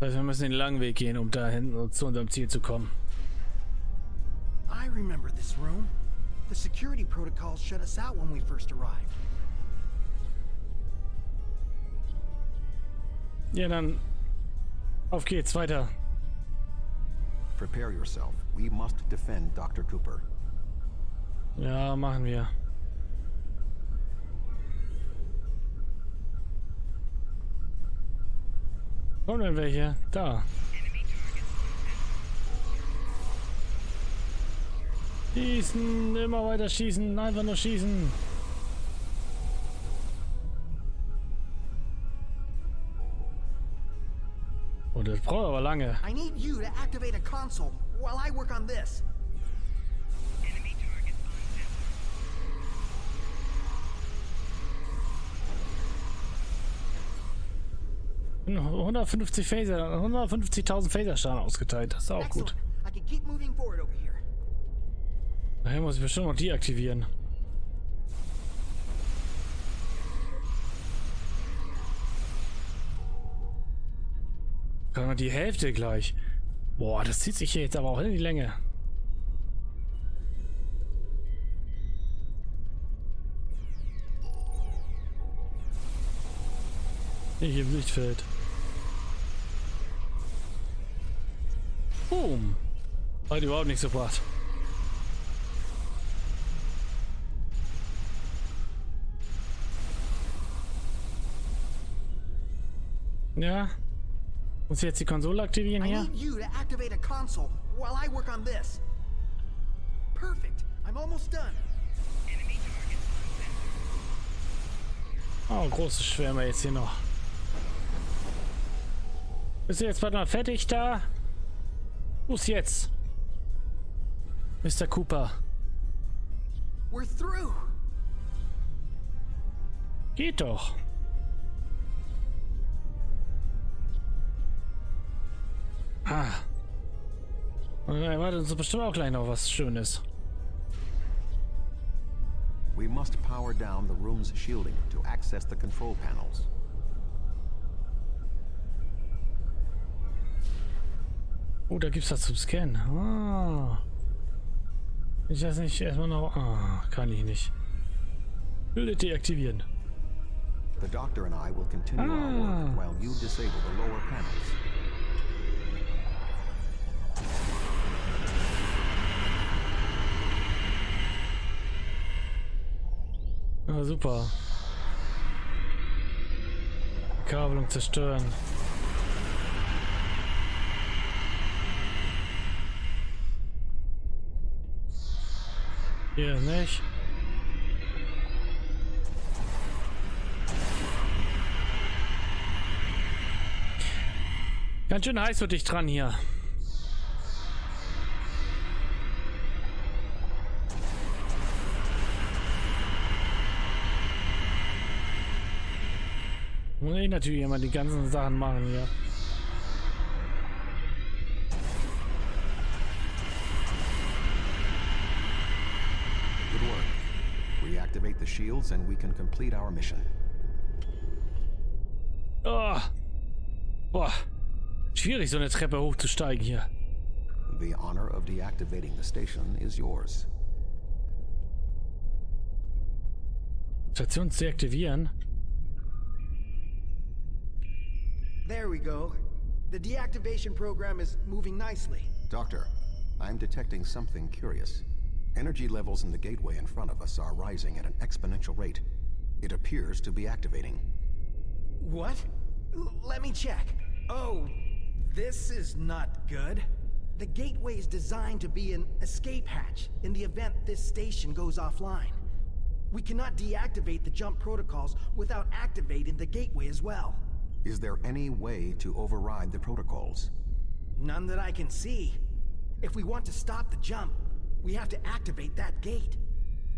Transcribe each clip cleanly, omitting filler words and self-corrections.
Also wir müssen den langen Weg gehen, um dahin zu unserem Ziel zu kommen. I remember this room. The security protocols shut us out when we first arrived. Ja, dann auf geht's weiter. Prepare yourself. We must defend Dr. Cooper. Ja, machen wir. Kommen denn welche? Da. Schießen, immer weiter schießen, einfach nur schießen. Oh, das braucht aber lange. I need you to activate a console while I work on this. 150 Phaser, 150.000 Phaserschaden ausgeteilt. Das ist auch gut. I can keep moving forward over here. Daher muss ich bestimmt noch deaktivieren. Kann man die Hälfte gleich. Boah, das zieht sich hier jetzt aber auch in die Länge. Hier im Lichtfeld. Boom. Hat überhaupt nichts gebracht. Ja. Muss ich jetzt die Konsole aktivieren hier? I need you to activate a console while I work on this. Perfect. I'm almost done. Oh, große Schwärme jetzt hier noch. Bist du jetzt bald mal fertig da? Los jetzt. Mr. Cooper. We're through. Geht doch. Ah. Und dann erwartet uns bestimmt auch gleich noch was Schönes. We must power down the room's shielding to access the control panels. Oh, da gibt's was zum Scannen. Ah. Ich das nicht erstmal noch. Ah, kann ich nicht. Will deaktivieren. The doctor and I will continue our work while you disable the lower panels. Ah, super. Kabelung zerstören. Hier nicht. Ganz schön heiß für dich dran hier. Muss ich natürlich immer die ganzen Sachen machen hier. Good work. Reactivate the shields and we can complete our mission. Oh. Boah. Schwierig, so eine Treppe hochzusteigen hier. The honor of deactivating the station is yours. Station zu deaktivieren. There we go. The deactivation program is moving nicely. Doctor, I'm detecting something curious. Energy levels in the gateway in front of us are rising at an exponential rate. It appears to be activating. What? Let me check. Oh, this is not good. The gateway is designed to be an escape hatch in the event this station goes offline. We cannot deactivate the jump protocols without activating the gateway as well. Is there any way to override the protocols? None that I can see. If we want to stop the jump, we have to activate that gate.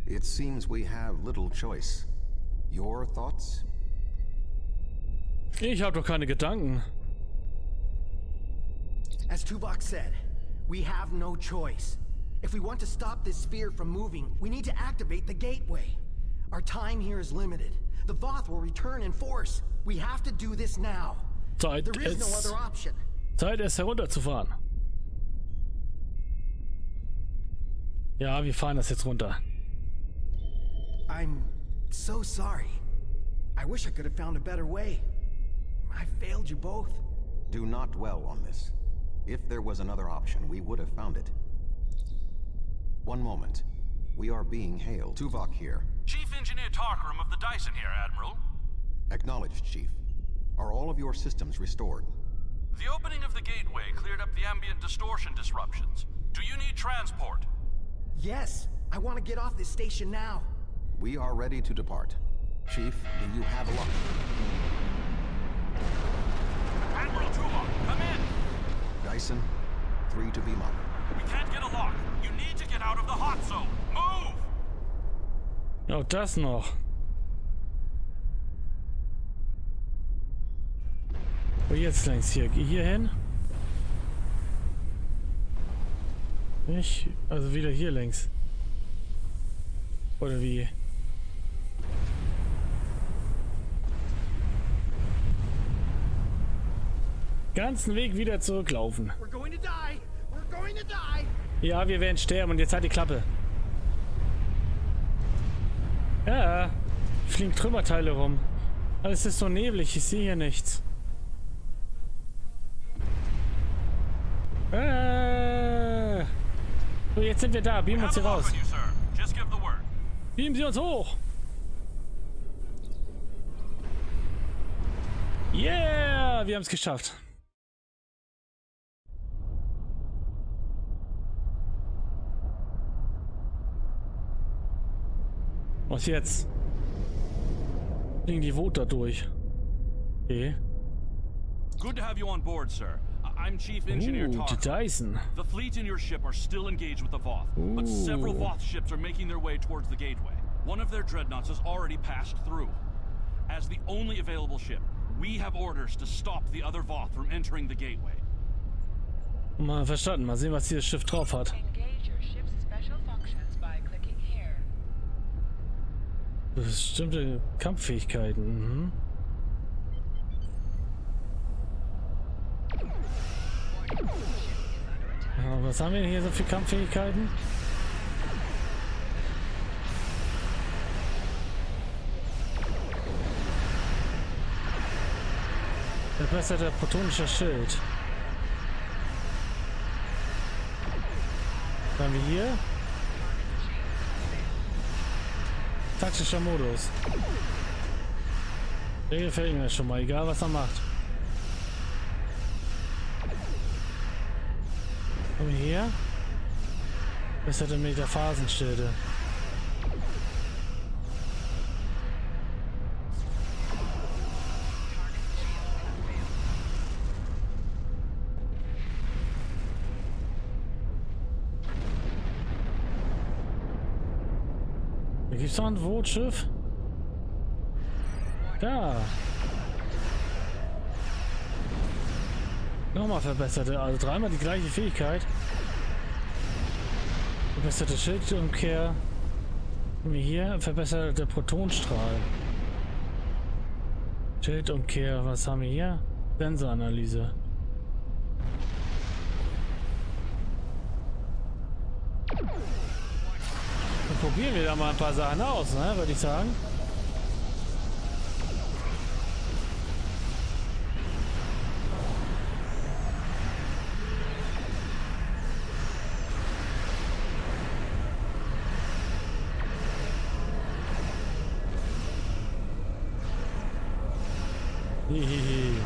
It seems we have little choice. Your thoughts? Ich habe doch keine Gedanken. As Tuvok said, we have no choice. If we want to stop this sphere from moving, we need to activate the gateway. Our time here is limited. The Voth will return in force. We have to do this now. Zeit There is no ist. other option. Zeit, es herunterzufahren. Ja, wir fahren das jetzt runter. I'm so sorry. I wish I could have found a better way. I failed you both. Do not dwell on this. If there was another option, we would have found it. One moment. We are being hailed. Tuvok here. Chief Engineer Tarkram of the Dyson here, Admiral. Acknowledged, Chief. Are all of your systems restored? The opening of the gateway cleared up the ambient distortion disruptions. Do you need transport? Yes, I want to get off this station now. We are ready to depart. Chief, do you have a lock? Admiral Tuvok, come in! Dyson, 3 to beam up. We can't get a lock. You need to get out of the hot zone. Move! Auch das noch. Wo jetzt längs hier? Hier hin? Nicht? Also wieder hier längs. Oder wie? Ganzen Weg wieder zurücklaufen. We're going to die. We're going to die. Ja, wir werden sterben und jetzt halt die Klappe. Ja, fliegen Trümmerteile rum. Alles ist so neblig, ich sehe hier nichts. So, jetzt sind wir da. Beamen uns hier raus. Beamen Sie uns hoch. Yeah, wir haben es geschafft. Was jetzt? Fliegen die Vote da durch. Okay. Good to have you on board, sir. I'm Chief Engineer Die Tarkram. Dyson. The fleet in your ship are still engaged with the Voth, but several Voth ships are making their way towards the gateway. One of their dreadnoughts has already passed through. As the only available ship, we have orders to stop the other Voth from entering the gateway. Mal verstanden. Mal sehen, was dieses Schiff drauf hat. Engage your ship's special functions by clicking here. Bestimmte Kampffähigkeiten. Mhm. Ja, was haben wir denn hier so für Kampffähigkeiten? Verbesserter protonischer Schild. Was haben wir hier? Taktischer Modus. Der gefällt mir schon mal, egal was er macht. Und hier? Was hat er mit der Phasenschilde? Da gibt's noch ein Bootschiff. Da. Nochmal verbesserte, also dreimal die gleiche Fähigkeit. Verbesserte Schildumkehr. Haben wir hier verbesserte Protonstrahl. Schildumkehr, was haben wir hier? Sensoranalyse. Dann probieren wir da mal ein paar Sachen aus, ne, würde ich sagen. Hihihi.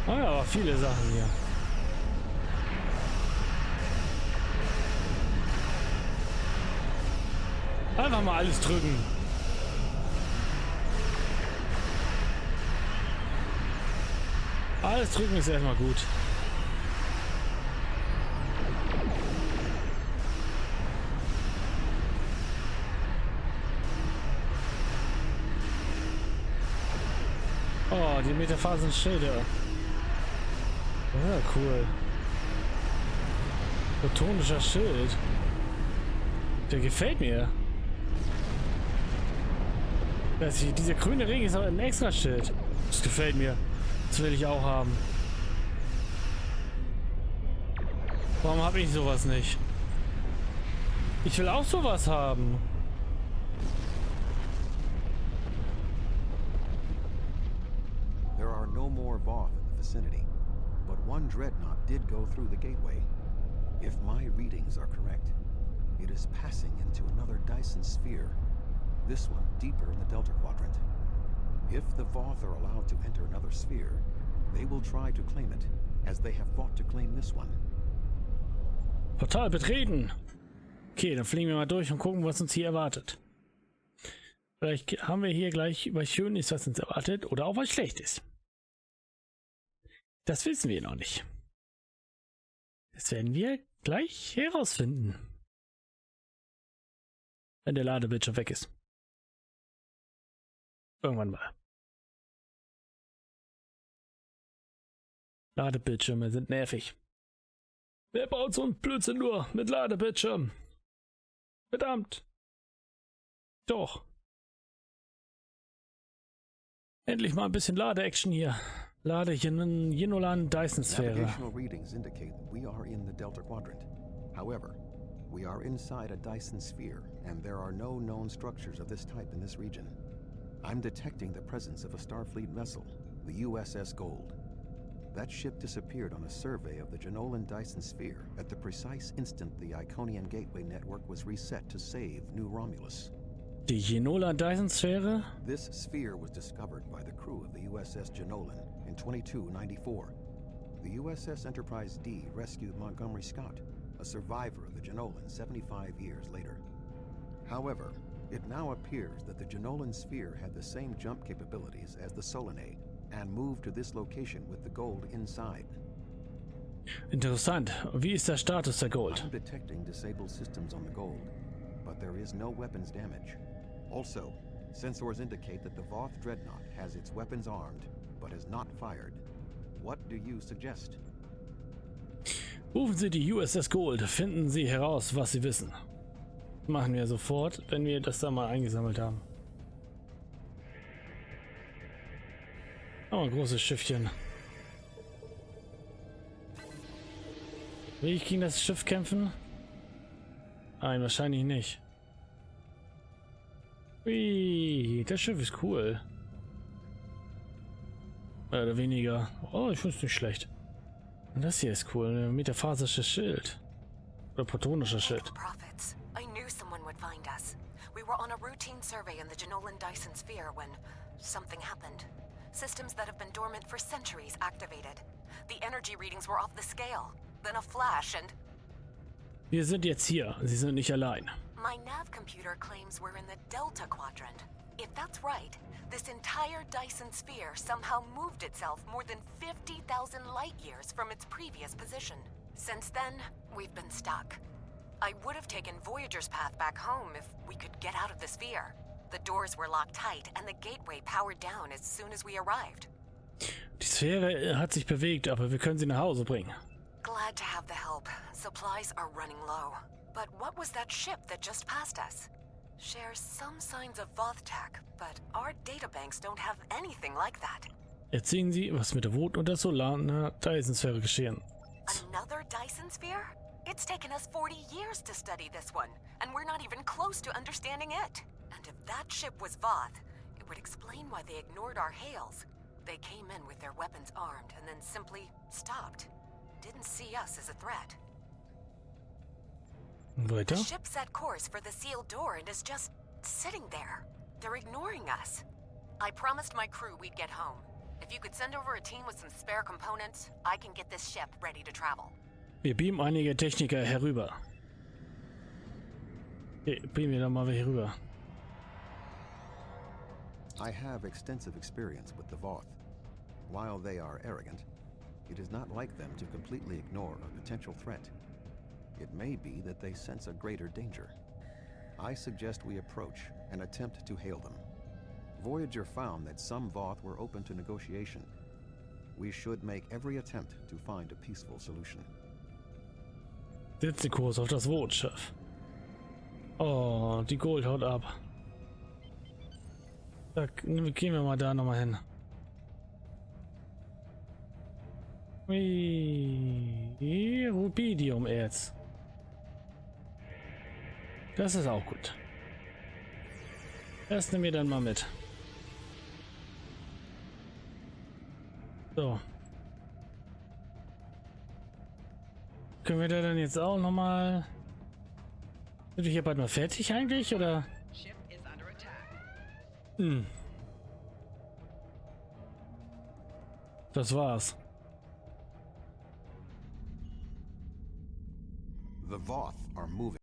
Ah ja, aber viele Sachen hier. Einfach mal alles drücken. Alles drücken ist erstmal gut. Oh, die Metaphasenschilder. Ja, cool. Photonischer Schild. Der gefällt mir. Dieser grüne Ring ist aber ein extra Schild. Das gefällt mir. Das will ich auch haben. Warum habe ich sowas nicht? Ich will auch sowas haben. There are no more Voth in the vicinity, but one dreadnought did go through the gateway. If my readings are correct, it is passing into another Dyson sphere, this one deeper in the Delta Quadrant. If the Voth are allowed to enter another sphere, they will try to claim it, as they have fought to claim this one. Portal betreten. Okay, dann fliegen wir mal durch und gucken, was uns hier erwartet. Vielleicht haben wir hier gleich was Schönes, was uns erwartet, oder auch was Schlechtes. Das wissen wir noch nicht. Das werden wir gleich herausfinden. Wenn der Ladebildschirm weg ist. Irgendwann mal. Ladebildschirme sind nervig. Wer baut so einen Blödsinn nur mit Ladebildschirm? Verdammt. Doch. Endlich mal ein bisschen Lade-Action hier. Lade Jenolan Dyson Sphäre. Navigational readings indicate that we are in the Delta Quadrant. However, we are inside a Dyson sphere, and there are no known structures of this type in this region. I'm detecting the presence of a Starfleet vessel, the USS Gold. That ship disappeared on a survey of the Jenolan Dyson sphere at the precise instant the Iconian Gateway network was reset to save New Romulus. Die Jenolan Dyson Sphäre? This sphere was discovered by the crew of the USS Jenolan in 2294. The USS Enterprise D rescued Montgomery Scott, a survivor of the Jenolan 75 years later. However, it now appears that the Jenolan sphere had the same jump capabilities as the Solanae and moved to this location with the Gold inside. Interessant. Wie ist der Status der Gold? I'm detecting disabled systems on the Gold, but there is no weapons damage. Also, sensors indicate that the Voth Dreadnought has its weapons armed, but has not fired. What do you suggest? Rufen Sie die USS Gold. Finden Sie heraus, was Sie wissen. Machen wir sofort, wenn wir das da mal eingesammelt haben. Oh, ein großes Schiffchen. Will ich gegen das Schiff kämpfen? Nein, wahrscheinlich nicht. Ui, das Schiff ist cool. Mehr oder weniger. Oh, ich finde es nicht schlecht. Und das hier ist cool. Ein metaphasisches Schild. Oder protonischer Schild. Prophets. I knew someone would find us. We were on a routine survey in the Jenolan Dyson sphere when something happened. Systems that have been dormant for centuries activated. The energy readings were off the scale. Then a flash and... Wir sind jetzt hier. Sie sind nicht allein. My nav computer claims we're in the Delta Quadrant. If that's right, this entire Dyson sphere somehow moved itself more than 50,000 light years from its previous position. Since then, we've been stuck. I would have taken Voyager's path back home if we could get out of the sphere. The doors were locked tight and the gateway powered down as soon as we arrived. Die Sphäre hat sich bewegt, aber wir können sie nach Hause bringen. Glad to have the help. Supplies are running low. But what was that ship that just passed us? Shares some signs of Voth tech, but our databanks don't have anything like that. Erzählen Sie, was mit der Voth und der Solana Dyson Sphäre geschehen. Another Dyson sphere? It's taken us 40 years to study this one, and we're not even close to understanding it. And if that ship was Voth, it would explain why they ignored our hails. They came in with their weapons armed and then simply stopped. Didn't see us as a threat. Weiter? The ship set course for the sealed door and is just sitting there. They're ignoring us. I promised my crew we'd get home. If you could send over a team with some spare components, I can get this ship ready to travel. Wir beamen einige Techniker herüber. Okay, beamen wir doch mal hier rüber. I have extensive experience with the Voth. While they are arrogant, it is not like them to completely ignore a potential threat. It may be that they sense a greater danger. I suggest we approach and attempt to hail them. Voyager found that some Voth were open to negotiation. We should make every attempt to find a peaceful solution. Setze Kurs auf das Voth-Schiff. Oh, die Gold haut ab. Da gehen wir mal da nochmal hin. Ui. Hey, Rubidium-Erz. Das ist auch gut. Das nehmen wir dann mal mit. So. Können wir da dann jetzt auch nochmal... Sind wir hier bald mal fertig eigentlich, oder? Ship is under attack. Hm. Das war's. The Voth are moving.